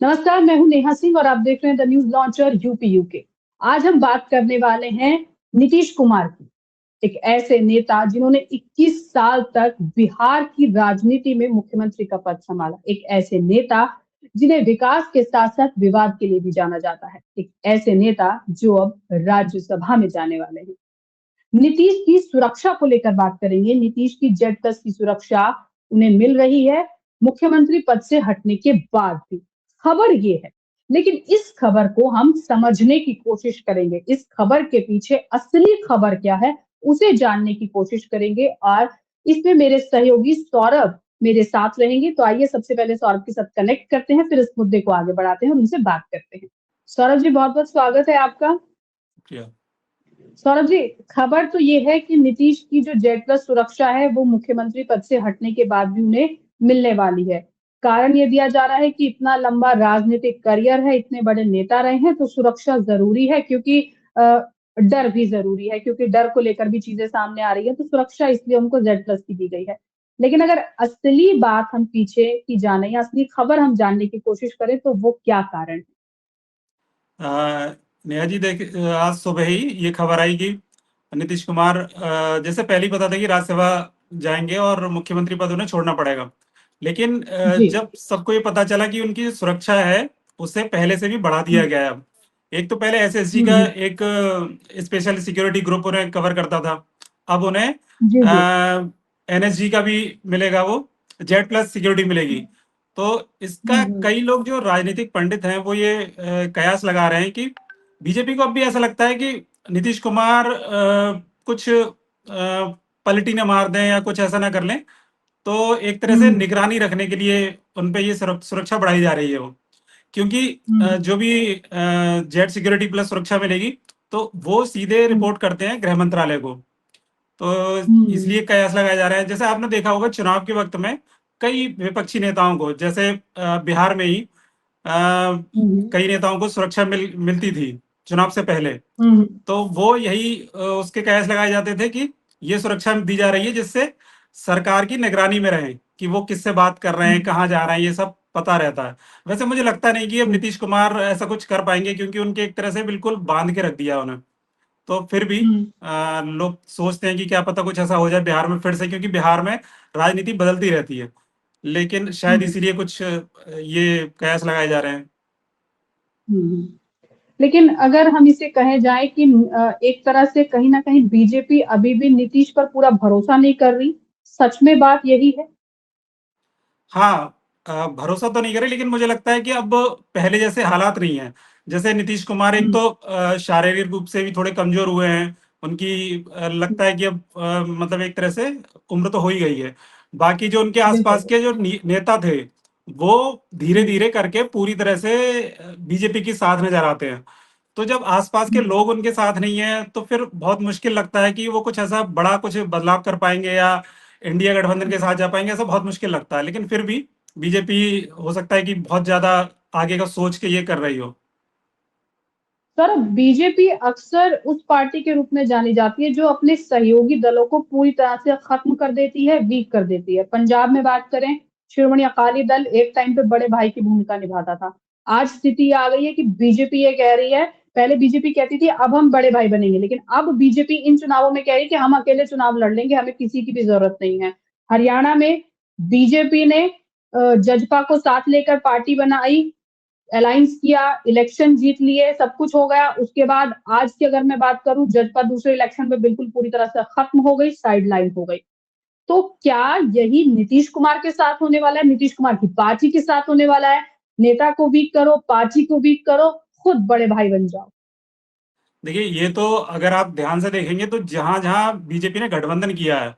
नमस्कार, मैं हूं नेहा सिंह और आप देख रहे हैं the news launcher UP UK. आज हम बात करने वाले हैं नीतीश कुमार की, एक ऐसे नेता जिन्होंने 21 साल तक बिहार की राजनीति में मुख्यमंत्री का पद संभाला। एक ऐसे नेता जिन्हें विकास के साथ साथ विवाद के लिए भी जाना जाता है। एक ऐसे नेता जो अब राज्यसभा में जाने वाले हैं। नीतीश की सुरक्षा को लेकर बात करेंगे। नीतीश की जेड प्लस की सुरक्षा उन्हें मिल रही है मुख्यमंत्री पद से हटने के बाद भी। खबर ये है, लेकिन इस खबर को हम समझने की कोशिश करेंगे। इस खबर के पीछे असली खबर क्या है उसे जानने की कोशिश करेंगे और इसमें मेरे सहयोगी सौरभ मेरे साथ रहेंगे। तो आइए सबसे पहले सौरभ के साथ कनेक्ट करते हैं, फिर इस मुद्दे को आगे बढ़ाते हैं और उनसे बात करते हैं। सौरभ जी, बहुत बहुत स्वागत है आपका। सौरभ जी, खबर तो ये है कि नीतीश की जो जेड प्लस सुरक्षा है वो मुख्यमंत्री पद से हटने के बाद भी उन्हें मिलने वाली है। कारण ये दिया जा रहा है कि इतना लंबा राजनीतिक करियर है, इतने बड़े नेता रहे हैं, तो सुरक्षा जरूरी है क्योंकि डर भी जरूरी है, क्योंकि डर को लेकर भी चीजें सामने आ रही है, तो सुरक्षा इसलिए उनको जेड प्लस की दी गई है। लेकिन अगर असली बात हम पीछे की जाने या असली खबर हम जानने की कोशिश करें तो वो क्या कारण है? नेहा जी, आज सुबह ही ये खबर आई कि नीतीश कुमार जैसे पहले ही पता था कि राज्यसभा जाएंगे और मुख्यमंत्री पद उन्हें छोड़ना पड़ेगा। लेकिन जी। जब सबको ये पता चला कि उनकी जो सुरक्षा है उसे पहले से भी बढ़ा दिया हम्म। गया है। अब एक तो पहले एसएसजी का हम्म। एक स्पेशल सिक्योरिटी ग्रुप उन्हें कवर करता था। अब उन्हें जी जी। एनएसजी का भी मिलेगा, वो जेड+ सिक्योरिटी मिलेगी। तो इसका हम्म। कई लोग जो राजनीतिक पंडित हैं वो ये कयास लगा रहे हैं कि बीजेपी को अब भी ऐसा लगता है कि नीतीश कुमार कुछ पलटी न मार दें या कुछ ऐसा ना कर लें, तो एक तरह से हम्म। निगरानी रखने के लिए उन पे ये सुरक्षा बढ़ाई जा रही है वो। क्योंकि हम्म। जो भी जेड सिक्योरिटी प्लस सुरक्षा मिलेगी तो वो सीधे हम्म। रिपोर्ट करते हैं गृह मंत्रालय को। तो हम्म। इसलिए कयास लगाया जा रहा है। जैसे आपने देखा होगा चुनाव के वक्त में कई विपक्षी नेताओं को, जैसे बिहार में ही हम्म। कई नेताओं को सुरक्षा मिलती थी चुनाव से पहले। हम्म। तो वो यही उसके कयास लगाए जाते थे कि ये सुरक्षा दी जा रही है जिससे सरकार की निगरानी में रहे कि वो किससे बात कर रहे हैं, कहाँ जा रहे हैं, ये सब पता रहता है। वैसे मुझे लगता नहीं कि अब हम्म। नीतीश कुमार ऐसा कुछ कर पाएंगे, क्योंकि उनके एक तरह से बिल्कुल बांध के रख दिया उन्हें। तो फिर भी हम्म। लोग सोचते हैं कि क्या पता कुछ ऐसा हो जाए बिहार में फिर से, क्योंकि बिहार में राजनीति बदलती रहती है। लेकिन शायद हम्म। इसीलिए कुछ ये कयास लगाए जा रहे हैं। हम्म। लेकिन अगर हम इसे कहे जाए कि एक तरह से कहीं ना कहीं बीजेपी अभी भी नीतीश पर पूरा भरोसा नहीं कर रही, सच में बात यही है? हाँ, भरोसा तो नहीं करे, लेकिन मुझे लगता है कि अब पहले जैसे हालात नहीं है। जैसे नीतीश कुमार एक हम्म। तो शारीरिक रूप से भी थोड़े कमजोर हुए हैं। उनकी लगता है कि अब मतलब एक तरह से उम्र तो हो ही गई है। बाकी जो उनके बिल्कुल। आसपास के जो नेता थे वो धीरे हम्म। धीरे करके पूरी तरह से बीजेपी के साथ नजर आते हैं। तो जब आसपास के हम्म। लोग उनके साथ नहीं है तो फिर बहुत मुश्किल लगता है कि वो कुछ ऐसा बड़ा कुछ बदलाव कर पाएंगे या इंडिया गठबंधन के साथ जा पाएंगे। ऐसा बहुत मुश्किल लगता है, लेकिन फिर भी बीजेपी हो सकता है कि बहुत ज्यादा आगे का सोच के ये कर रही हो। सर, बीजेपी अक्सर उस पार्टी के रूप में जानी जाती है जो अपने सहयोगी दलों को पूरी तरह से खत्म कर देती है, वीक कर देती है। पंजाब में बात करें, शिरोमणि अकाली दल एक टाइम पे बड़े भाई की भूमिका निभाता था। आज स्थिति ये आ गई है कि बीजेपी ये कह रही है, पहले बीजेपी कहती थी अब हम बड़े भाई बनेंगे, लेकिन अब बीजेपी इन चुनावों में कह रही है कि हम अकेले चुनाव लड़ लेंगे, हमें किसी की भी जरूरत नहीं है। हरियाणा में बीजेपी ने जजपा को साथ लेकर पार्टी बनाई, अलायंस किया, इलेक्शन जीत लिए, सब कुछ हो गया। उसके बाद आज की अगर मैं बात करूं, जजपा दूसरे इलेक्शन में बिल्कुल पूरी तरह से खत्म हो गई, साइडलाइन हो गई। तो क्या यही नीतीश कुमार के साथ होने वाला है? नीतीश कुमार की पार्टी के साथ होने वाला है? नेता को वीक करो, पार्टी को वीक करो, खुद बड़े भाई बन जाओ। देखिए, ये तो अगर आप ध्यान से देखेंगे तो जहां जहां बीजेपी ने गठबंधन किया है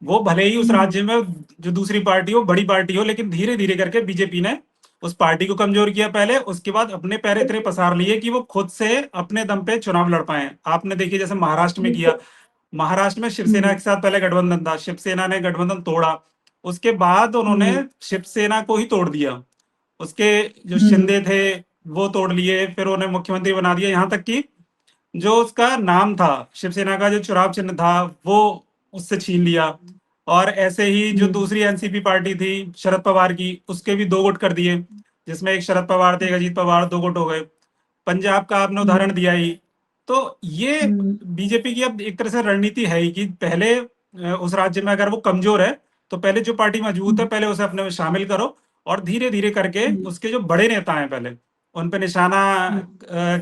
वो भले ही उस हम्म। राज्य में जो दूसरी पार्टी हो, बड़ी पार्टी हो, लेकिन धीरे धीरे करके बीजेपी ने उस पार्टी को कमजोर किया पहले, उसके बाद अपने पैर इतने बिल्कुल। पसार लिए कि वो खुद से अपने दम पे चुनाव लड़ पाए। आपने देखिए जैसे महाराष्ट्र में किया। बिल्कुल। महाराष्ट्र में शिवसेना हम्म। के साथ पहले गठबंधन था, शिवसेना ने गठबंधन तोड़ा, उसके बाद उन्होंने हम्म। शिवसेना को ही तोड़ दिया। उसके जो हम्म। शिंदे थे वो तोड़ लिए, फिर उन्हें मुख्यमंत्री बना दिया। यहाँ तक कि जो उसका नाम था, शिवसेना का जो चुनाव चिन्ह था, वो उससे छीन लिया। और ऐसे ही जो हम्म। दूसरी एनसीपी पार्टी थी शरद पवार की, उसके भी दो गुट कर दिए। जिसमें एक शरद पवार थे, एक अजीत पवार, 2 गुट हो गए। पंजाब का आपने उदाहरण दिया ही। तो ये बीजेपी की अब एक तरह से रणनीति है ही कि पहले उस राज्य में अगर वो कमजोर है, तो पहले जो पार्टी मजबूत है पहले उसे अपने में शामिल करो, और धीरे धीरे करके उसके जो बड़े नेता हैं पहले उन पे निशाना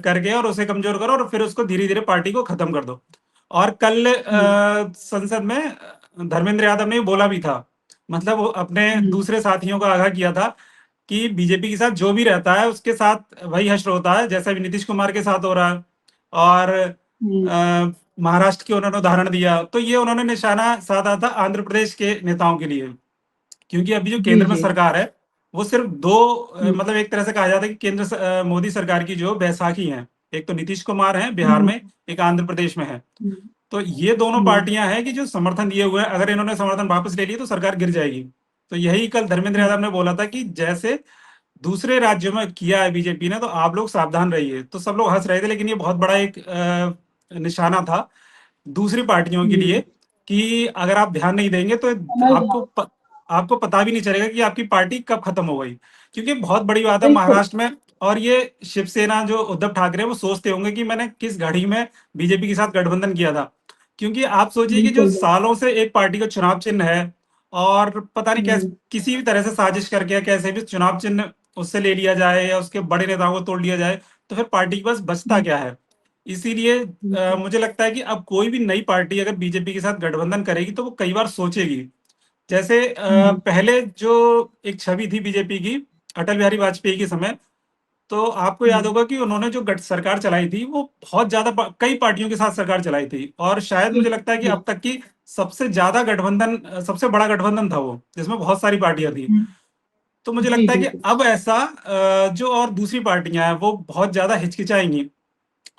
करके और उसे कमजोर करो, और फिर उसको धीरे धीरे पार्टी को खत्म कर दो। और कल संसद में धर्मेंद्र यादव ने बोला भी था, मतलब वो अपने दूसरे साथियों को आगाह किया था कि बीजेपी के साथ जो भी रहता है उसके साथ वही हश्र होता है, जैसा भी नीतीश कुमार के साथ हो रहा है। और महाराष्ट्र की उन्होंने उदाहरण दिया, तो ये उन्होंने निशाना साधा था आंध्र प्रदेश के नेताओं के लिए, क्योंकि अभी जो जी केंद्र में जी। सरकार है वो सिर्फ दो मतलब एक तरह से कहा जाता है कि मोदी सरकार की जो बैसाखी है, एक तो नीतीश कुमार है बिहार में, एक आंध्र प्रदेश में है। तो ये दोनों पार्टियां हैं कि जो समर्थन दिए हुए हैं, अगर इन्होंने समर्थन वापस ले लिया तो सरकार गिर जाएगी। तो यही कल धर्मेंद्र यादव ने बोला था कि जैसे दूसरे राज्यों में किया है बीजेपी ने, तो आप लोग सावधान रहिए। तो सब लोग हंस रहे थे, लेकिन ये बहुत बड़ा एक निशाना था दूसरी पार्टियों के लिए कि अगर आप ध्यान नहीं देंगे तो समझ रहा हूँ। आपको पता भी नहीं चलेगा कि आपकी पार्टी कब खत्म हो गई। क्योंकि बहुत बड़ी बात है बिल्कुल महाराष्ट्र में। और ये शिवसेना जो उद्धव ठाकरे वो सोचते होंगे कि मैंने किस घड़ी में बीजेपी के साथ गठबंधन किया था। क्योंकि आप सोचिए कि जो बिल्कुल बिल्कुल। सालों से एक पार्टी का चुनाव चिन्ह है, और पता नहीं कैसे किसी भी तरह से साजिश करके या कैसे भी चुनाव चिन्ह उससे ले लिया जाए या उसके बड़े नेताओं को तोड़ लिया जाए, तो फिर पार्टी के पास बचता क्या है। इसीलिए मुझे लगता है कि अब कोई भी नई पार्टी अगर बीजेपी के साथ गठबंधन करेगी तो वो कई बार सोचेगी। जैसे पहले जो एक छवि थी बीजेपी की अटल बिहारी वाजपेयी के समय, तो आपको याद होगा कि उन्होंने जो गठ सरकार चलाई थी वो बहुत ज्यादा कई पार्टियों के साथ सरकार चलाई थी, और शायद मुझे लगता है कि अब तक की सबसे ज्यादा गठबंधन, सबसे बड़ा गठबंधन था वो, जिसमें बहुत सारी पार्टियां थी। तो मुझे जी लगता है कि बिल्कुल। अब ऐसा जो और दूसरी पार्टियां हैं वो बहुत ज्यादा हिचकिचाएंगी।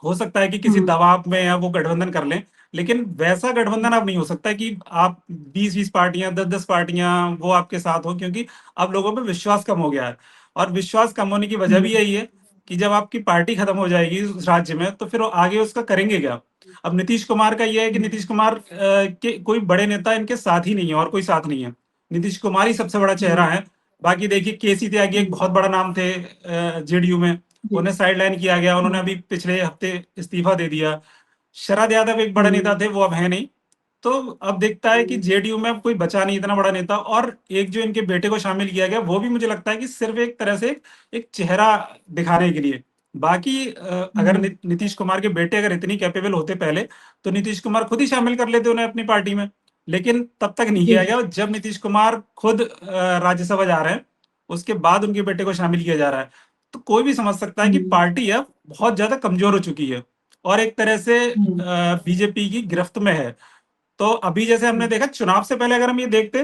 हो सकता है कि किसी दबाव में या वो गठबंधन कर लें, लेकिन वैसा गठबंधन अब नहीं हो सकता कि आप 20-20 पार्टियां, 10-10 पार्टियां वो आपके साथ हो, क्योंकि अब लोगों पे विश्वास कम हो गया है। और विश्वास कम होने की वजह भी यही है कि जब आपकी पार्टी खत्म हो जाएगी उस राज्य में, तो फिर वो आगे उसका करेंगे क्या। अब नीतीश कुमार का ये है कि नीतीश कुमार के कोई बड़े नेता इनके साथ ही नहीं है, और कोई साथ नहीं है। नीतीश कुमार ही सबसे बड़ा चेहरा है। बाकी देखिए केसी त्यागी एक बहुत बड़ा नाम थे जेडीयू में, उन्हें साइडलाइन किया गया, उन्होंने अभी पिछले हफ्ते इस्तीफा दे दिया। शरद यादव एक बड़े नेता थे, वो अब है नहीं। तो अब देखता है कि जेडीयू में अब कोई बचा नहीं इतना बड़ा नेता, और एक जो इनके बेटे को शामिल किया गया वो भी मुझे लगता है कि सिर्फ एक तरह से एक चेहरा दिखाने के लिए। बाकी अगर नीतीश कुमार के बेटे अगर इतनी कैपेबल होते पहले, तो नीतीश कुमार खुद ही शामिल कर लेते उन्हें अपनी पार्टी में। लेकिन तब तक नहीं जी किया गया, जब नीतीश कुमार खुद राज्यसभा जा रहे हैं उसके बाद उनके बेटे को शामिल किया जा रहा है। तो कोई भी समझ सकता है कि पार्टी अब बहुत ज्यादा कमजोर हो चुकी है, और एक तरह से बीजेपी की गिरफ्त में है। तो अभी जैसे हमने देखा चुनाव से पहले अगर हम ये देखते,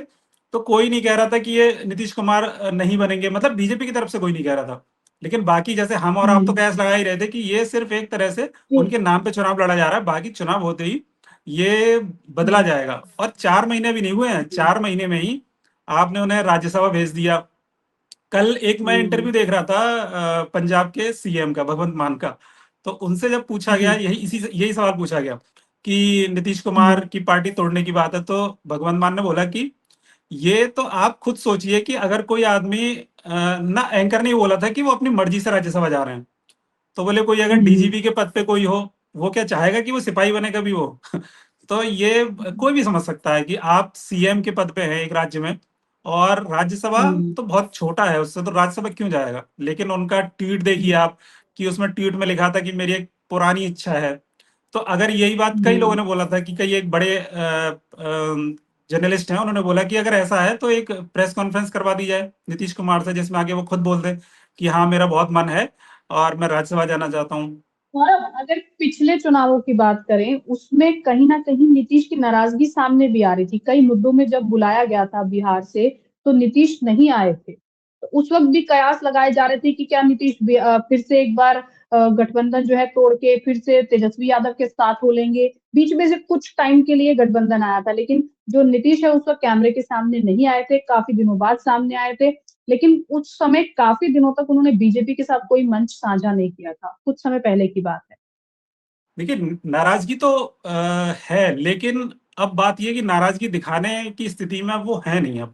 तो कोई नहीं कह रहा था कि ये नीतीश कुमार नहीं बनेंगे, मतलब बीजेपी की तरफ से कोई नहीं कह रहा था। लेकिन बाकी जैसे हम और आप तो कयास लगा ही रहे थे कि ये सिर्फ एक तरह से उनके नाम पे चुनाव लड़ा जा रहा है, बाकी चुनाव होते ही ये बदला जाएगा। और 4 महीने भी नहीं हुए हैं, 4 महीने में ही आपने उन्हें राज्यसभा भेज दिया। कल एक मैं इंटरव्यू देख रहा था पंजाब के सीएम का, भगवंत मान का। तो उनसे जब पूछा गया, यही सवाल पूछा गया कि नीतीश कुमार की पार्टी तोड़ने की बात है, तो भगवंत मान ने बोला कि ये तो आप खुद सोचिए कि अगर कोई आदमी ना, एंकर ने बोला था कि वो अपनी मर्जी से राज्यसभा जा रहे हैं, तो बोले कोई अगर डीजीपी के पद पे कोई हो, वो क्या चाहेगा कि वो सिपाही बने कभी वो। तो ये कोई भी समझ सकता है कि आप सीएम के पद पे हैं एक राज्य में, और राज्यसभा तो बहुत छोटा है, उससे तो राज्यसभा क्यों जाएगा। लेकिन उनका ट्वीट देखिए आप, कि उसमें ट्वीट में लिखा था कि मेरी एक पुरानी इच्छा है। तो अगर यही बात कई लोगों ने बोला था, कि कई एक बड़े जर्नलिस्ट हैं, उन्होंने बोला कि अगर ऐसा है तो एक प्रेस कॉन्फ्रेंस करवा दी जाए नीतीश कुमार से, जिसमें आगे वो खुद बोल दे कि हाँ मेरा बहुत मन है और मैं राज्यसभा जाना चाहता हूँ। और अगर पिछले चुनावों की बात करें, उसमें कहीं ना कहीं नीतीश की नाराजगी सामने भी आ रही थी। कई मुद्दों में जब बुलाया गया था बिहार से, तो नीतीश नहीं आए थे। तो उस वक्त भी कयास लगाए जा रहे थे कि क्या नीतीश फिर से एक बार गठबंधन जो है तोड़ के फिर से तेजस्वी यादव के साथ हो लेंगे। बीच में से कुछ टाइम के लिए गठबंधन आया था, लेकिन जो नीतीश है उस वक्त कैमरे के सामने नहीं आए थे, काफी दिनों बाद सामने आए थे। लेकिन उस समय काफी दिनों तक उन्होंने बीजेपी के साथ कोई मंच साझा नहीं किया था, कुछ समय पहले की बात है। देखिए नाराजगी तो है, लेकिन अब बात यह कि नाराजगी दिखाने की स्थिति में अब वो है नहीं अब।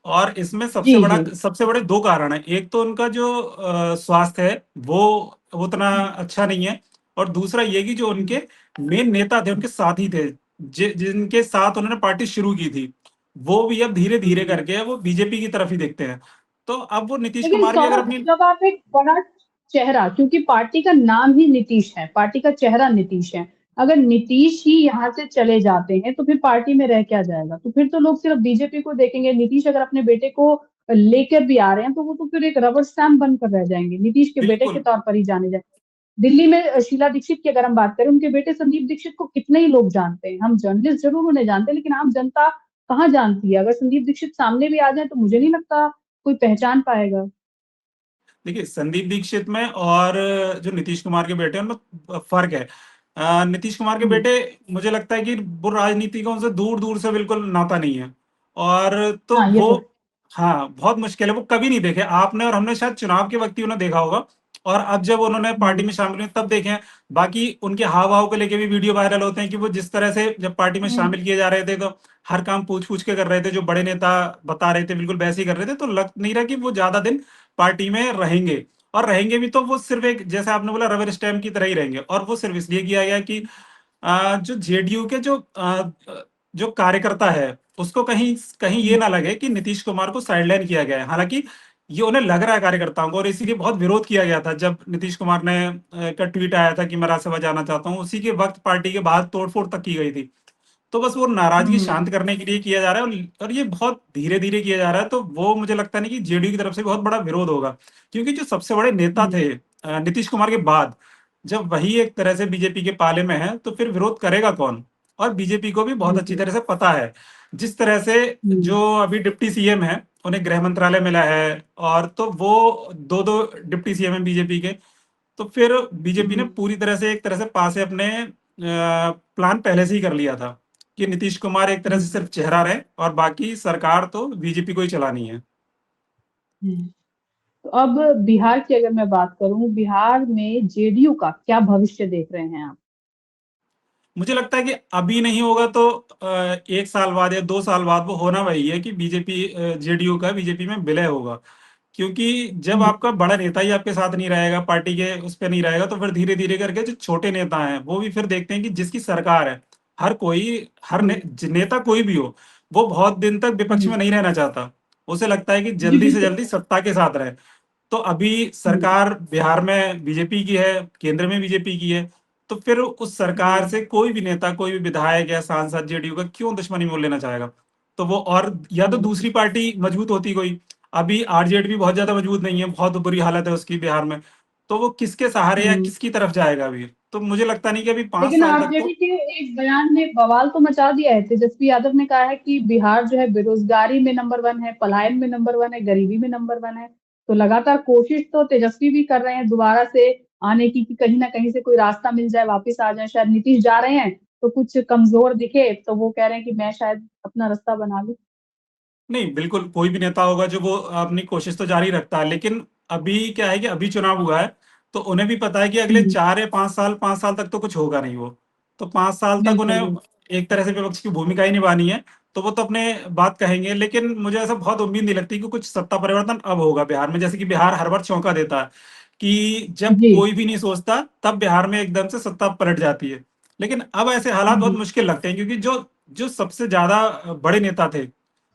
और इसमें जी जी। सबसे बड़े दो कारण हैं। एक तो उनका जो स्वास्थ्य है वो उतना अच्छा नहीं है, और दूसरा ये कि जो उनके मेन नेता थे, उनके साथी थे, जिनके साथ उन्होंने पार्टी शुरू की थी, वो भी अब धीरे धीरे हम्म। करके वो बीजेपी की तरफ ही देखते हैं। तो अब वो नीतीश लेकिन कुमार भी अगर सौरभ, अपनी, जब आप एक बड़ा चेहरा, क्योंकि पार्टी का नाम ही नीतीश है, पार्टी का चेहरा नीतीश है, अगर नीतीश ही यहाँ से चले जाते हैं तो फिर पार्टी में रह क्या जाएगा? तो फिर तो लोग सिर्फ बीजेपी को देखेंगे। नीतीश अगर अपने बेटे को लेकर भी आ रहे हैं तो वो तो फिर एक रबर स्टैम्प बनकर रह जाएंगे, नीतीश के बेटे के बिल्कुल। तौर पर ही जाने जाएंगे। दिल्ली में शीला दीक्षित की अगर हम बात करें, उनके बेटे संदीप दीक्षित को कितने ही लोग जानते हैं। हम जर्नलिस्ट जरूर उन्हें जानते हैं, लेकिन आम जनता कहाँ जानती है? अगर संदीप दीक्षित सामने भी आ जाए तो मुझे नहीं लगता कोई पहचान पाएगा। देखिए, संदीप दीक्षित में और जो नीतीश कुमार के बेटे हैं उनमें फर्क है। नीतीश कुमार के हम्म। बेटे, मुझे लगता है कि वो राजनीतिकों से दूर दूर से बिल्कुल नाता नहीं है। और तो हाँ, ये वो, तो है। हाँ, बहुत मुश्किल है, वो कभी नहीं देखे आपने और हमने, शायद चुनाव के वक्त ही उन्हें देखा होगा, और अब जब उन्होंने पार्टी हम्म। में शामिल हुए तब देखे हैं। बाकी उनके हाव भाव को लेके भी वीडियो वायरल होते हैं कि वो जिस तरह से जब पार्टी में हम्म। शामिल किए जा रहे थे तो हर काम पूछ पूछ के कर रहे थे, जो बड़े नेता बता रहे थे बिल्कुल वैसे ही कर रहे थे, तो लग नहीं रहा कि वो ज्यादा दिन पार्टी में रहेंगे। और रहेंगे भी तो वो सिर्फ एक, जैसे आपने बोला, रबर स्टैम्प की तरह ही रहेंगे। और वो सिर्फ इसलिए किया गया कि जो जेडीयू के जो कार्यकर्ता है उसको कहीं कहीं ये हम्म। ना लगे कि नीतीश कुमार को साइडलाइन किया गया है। हालांकि ये उन्हें लग रहा है कार्यकर्ताओं को, और इसीलिए बहुत विरोध किया गया था जब नीतीश कुमार ने का ट्वीट आया था कि मैं राज्यसभा जाना चाहता हूँ, उसी के वक्त पार्टी के बाहर तोड़फोड़ तक की गई थी। तो बस वो नाराजगी हम्म। शांत करने के लिए किया जा रहा है, और ये बहुत धीरे धीरे किया जा रहा है। तो वो मुझे लगता नहीं कि जेडीयू की तरफ से बहुत बड़ा विरोध होगा, क्योंकि जो सबसे बड़े नेता हम्म। थे नीतीश कुमार के बाद, जब वही एक तरह से बीजेपी के पाले में है तो फिर विरोध करेगा कौन? और बीजेपी को भी बहुत अच्छी बिल्कुल। तरह से पता है, जिस तरह से हम्म। जो अभी डिप्टी सीएम है उन्हें गृह मंत्रालय मिला है, और तो वो दो दो डिप्टी सीएम है बीजेपी के। तो फिर बीजेपी ने हम्म। पूरी तरह से एक तरह से पासे अपने प्लान पहले से ही कर लिया था कि नीतीश कुमार एक तरह से हम्म। सिर्फ चेहरा रहे, और बाकी सरकार तो बीजेपी को ही चलानी है। हम्म। तो अब बिहार की अगर मैं बात करूं, बिहार में जेडीयू का क्या भविष्य देख रहे हैं आप? मुझे लगता है कि अभी नहीं होगा तो एक साल बाद या 2 साल बाद वो होना वही है कि बीजेपी, जेडीयू का बीजेपी में विलय होगा। क्योंकि जब हम्म। आपका बड़ा नेता ही आपके साथ नहीं रहेगा, पार्टी के उस पर नहीं रहेगा, तो फिर धीरे धीरे करके जो छोटे नेता हैं वो भी फिर देखते हैं कि जिसकी सरकार है, हर कोई, हम्म। नेता कोई भी हो, वो बहुत दिन तक विपक्ष हम्म। में नहीं रहना चाहता। उसे लगता है कि जी जल्दी से बिल्कुल। जल्दी सत्ता के साथ रहे। तो अभी हम्म। सरकार बिहार में बीजेपी की है, केंद्र में बीजेपी की है, तो फिर उस सरकार हम्म। से कोई भी नेता, कोई भी विधायक या सांसद जेडीयू का क्यों दुश्मनी मोल लेना चाहेगा? तो वो, और या तो हम्म। दूसरी पार्टी मजबूत होती कोई, अभी आरजेडी भी बहुत ज्यादा मजबूत नहीं है, बहुत बुरी हालत है उसकी बिहार में, तो वो किसके सहारे या हम्म। किसकी तरफ जाएगा अभी? तो मुझे लगता नहीं कि अभी पांच लेकिन साल तक आरजेडी तो। के एक बयान ने बवाल तो मचा दिया है। तेजस्वी यादव ने कहा है कि बिहार जो है बेरोजगारी में नंबर वन है, पलायन में नंबर वन है, गरीबी में नंबर वन है। तो लगातार कोशिश तो तेजस्वी भी कर रहे हैं दोबारा से आने की, कि कहीं ना कहीं से कोई रास्ता मिल जाए, वापस आ जाए। शायद नीतीश जा रहे हैं तो कुछ कमजोर दिखे तो वो कह रहे हैं कि मैं शायद अपना रास्ता बना लूं। नहीं, बिल्कुल कोई भी नेता होगा जो वो अपनी कोशिश तो जारी रखता है, लेकिन अभी क्या है कि अभी चुनाव हुआ है, तो उन्हें भी पता है कि अगले हम्म। 4 या 5 साल, 5 साल तक तो कुछ होगा नहीं वो। तो 5 साल तक बिल्कुल उन्हें बिल्कुल। एक तरह से विपक्ष की भूमिका ही निभानी है। तो वो तो अपने बात कहेंगे, लेकिन मुझे ऐसा बहुत उम्मीद नहीं लगती कि कुछ सत्ता परिवर्तन अब होगा बिहार में। जैसे कि बिहार हर बार चौंका देता है कि जब जी। कोई भी नहीं सोचता तब बिहार में एकदम से सत्ता पलट जाती है। लेकिन अब ऐसे हालात बहुत हम्म। मुश्किल लगते हैं, क्योंकि जो जो सबसे ज्यादा बड़े नेता थे,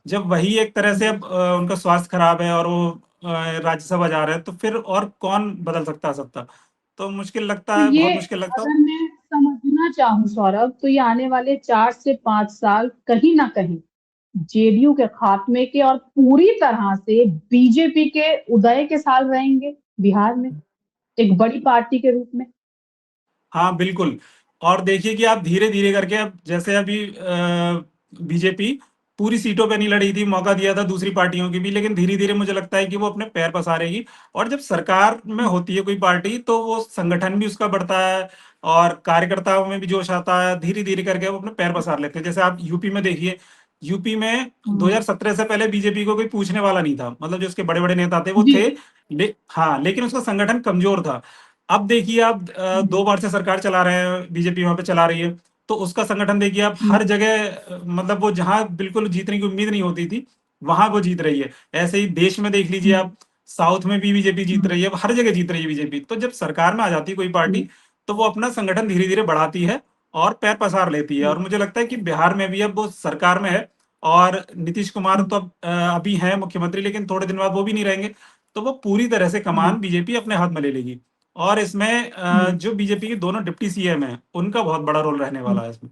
जब वही एक तरह से हम्म। अब उनका स्वास्थ्य खराब है और वो राज्यसभा जा रहे हैं, तो फिर और कौन बदल सकता है सत्ता? तो मुश्किल लगता तो है, ये, बहुत मुश्किल लगता है। अगर मैं समझना चाहूँ सौरभ, तो ये आने वाले 4 से 5 साल कहीं ना कहीं जेडीयू के खात्मे के और पूरी तरह से बीजेपी के उदय के साल रहेंगे बिहार में, एक बड़ी पार्टी के रूप में। हाँ, बिल्कुल। और देखिए कि आप धीरे धीरे करके, अब जैसे अभी बीजेपी पूरी सीटों पे नहीं लड़ी थी, मौका दिया था दूसरी पार्टियों की भी, लेकिन धीरे धीरे मुझे लगता है कि वो अपने पैर पसारेगी। और जब सरकार में होती है कोई पार्टी, तो वो संगठन भी उसका बढ़ता है, और कार्यकर्ताओं में भी जोश आता है, धीरे धीरे करके वो अपने पैर पसार लेते हैं। जैसे आप यूपी में देखिए, यूपी में हम्म। 2017 से पहले बीजेपी को कोई पूछने वाला नहीं था, मतलब जो उसके बड़े बड़े नेता थे वो जी थे। जी। हाँ, लेकिन उसका संगठन कमजोर था। अब देखिए, आप हम्म। 2 बार से सरकार चला रहे हैं, बीजेपी वहां पे चला रही है, तो उसका संगठन देखिए आप, हम्म। हर जगह मतलब वो जहां बिल्कुल जीतने की उम्मीद नहीं होती थी, वहां वो जीत रही है। ऐसे ही देश में देख लीजिए आप, साउथ में भी बीजेपी जीत रही है, हर जगह जीत रही है बीजेपी। तो जब सरकार में आ जाती है कोई पार्टी, तो वो अपना संगठन धीरे धीरे बढ़ाती है और पैर पसार लेती है। और मुझे लगता है कि बिहार में भी अब वो सरकार में है, और नीतीश कुमार तो अब अभी हैं मुख्यमंत्री, लेकिन थोड़े दिन बाद वो भी नहीं रहेंगे। तो वो पूरी तरह से कमान बीजेपी अपने हाथ में ले लेगी। और इसमें जो बीजेपी के दोनों डिप्टी सीएम हैं, उनका बहुत बड़ा रोल रहने वाला है इसमें।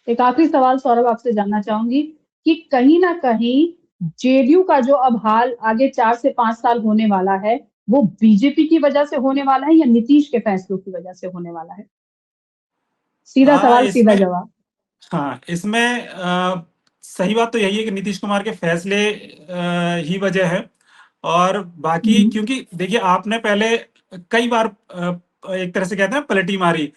एक आखिरी सवाल सौरभ आपसे जानना चाहूंगी कि कहीं ना कहीं जेडीयू का जो अब हाल आगे 4 से 5 साल होने वाला है, वो बीजेपी की वजह से होने वाला है या नीतीश के फैसलों की वजह से होने वाला है? सीधा सवाल सीधा इसमें जवाब। हाँ, इसमें सही बात तो यही है कि नीतीश कुमार के फैसले ही वजह है। और बाकी क्योंकि देखिए, आपने पहले कई बार एक तरह से कहते हैं पलटी मारी।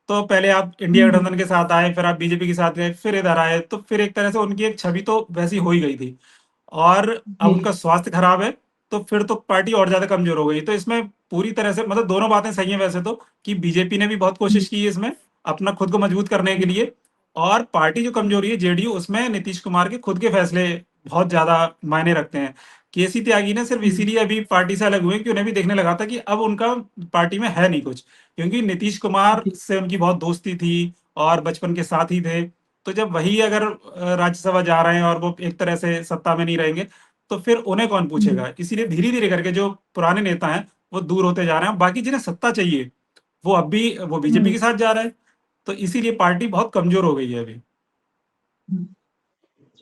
तो पहले आप इंडिया गठबंधन के साथ आए, फिर आप बीजेपी के साथ गए, फिर इधर आए, तो फिर एक तरह से उनकी एक छवि तो वैसी हो ही गई थी। और अब जी। उनका स्वास्थ्य खराब है, तो फिर तो पार्टी और ज्यादा कमजोर हो गई। तो इसमें पूरी तरह से मतलब दोनों बातें सही हैं वैसे तो, कि बीजेपी ने भी बहुत कोशिश की है इसमें अपना खुद को मजबूत करने के लिए। और पार्टी जो कमजोरी है जेडीयू, उसमें नीतीश कुमार के खुद के फैसले बहुत ज्यादा मायने रखते हैं। केसी त्यागी ने सिर्फ इसीलिए अभी पार्टी से अलग हुए कि उन्हें भी देखने लगा था कि अब उनका पार्टी में है नहीं कुछ, क्योंकि नीतीश कुमार से उनकी बहुत दोस्ती थी और बचपन के साथ ही थे। तो जब वही अगर राज्यसभा जा रहे हैं और वो एक तरह से सत्ता में नहीं रहेंगे, तो फिर उन्हें कौन पूछेगा। इसीलिए धीरे धीरे करके जो पुराने नेता हैं वो दूर होते जा रहे हैं। बाकी जिन्हें सत्ता चाहिए वो अब भी वो बीजेपी के साथ जा रहे हैं। तो इसीलिए पार्टी बहुत कमजोर हो गई है अभी।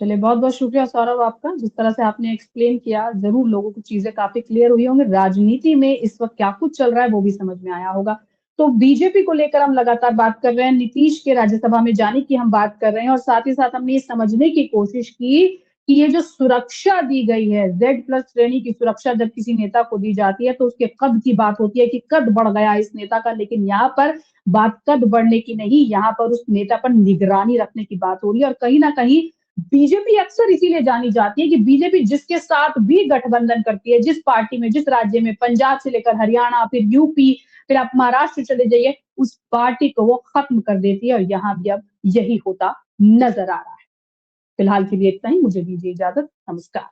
चलिए, बहुत बहुत शुक्रिया सौरभ आपका, जिस तरह से आपने एक्सप्लेन किया, जरूर लोगों को चीजें काफी क्लियर हुई होंगी। राजनीति में इस वक्त क्या कुछ चल रहा है वो भी समझ में आया होगा। तो बीजेपी को लेकर हम लगातार बात कर रहे हैं, नीतीश के राज्यसभा में जाने की हम बात कर रहे हैं, और साथ ही साथ हमने ये समझने की कोशिश की कि ये जो सुरक्षा दी गई है, Z+ श्रेणी की सुरक्षा जब किसी नेता को दी जाती है तो उसके कद की बात होती है कि कद बढ़ गया इस नेता का। लेकिन यहाँ पर बात कद बढ़ने की नहीं, यहाँ पर उस नेता पर निगरानी रखने की बात हो रही है। और कहीं ना कहीं बीजेपी अक्सर इसीलिए जानी जाती है कि बीजेपी जिसके साथ भी गठबंधन करती है, जिस पार्टी में, जिस राज्य में, पंजाब से लेकर हरियाणा, फिर यूपी, फिर आप महाराष्ट्र चले जाइए, उस पार्टी को वो खत्म कर देती है। और यहाँ भी अब यही होता नजर आ रहा है। फिलहाल के लिए इतना ही, मुझे दीजिए इजाजत। नमस्कार।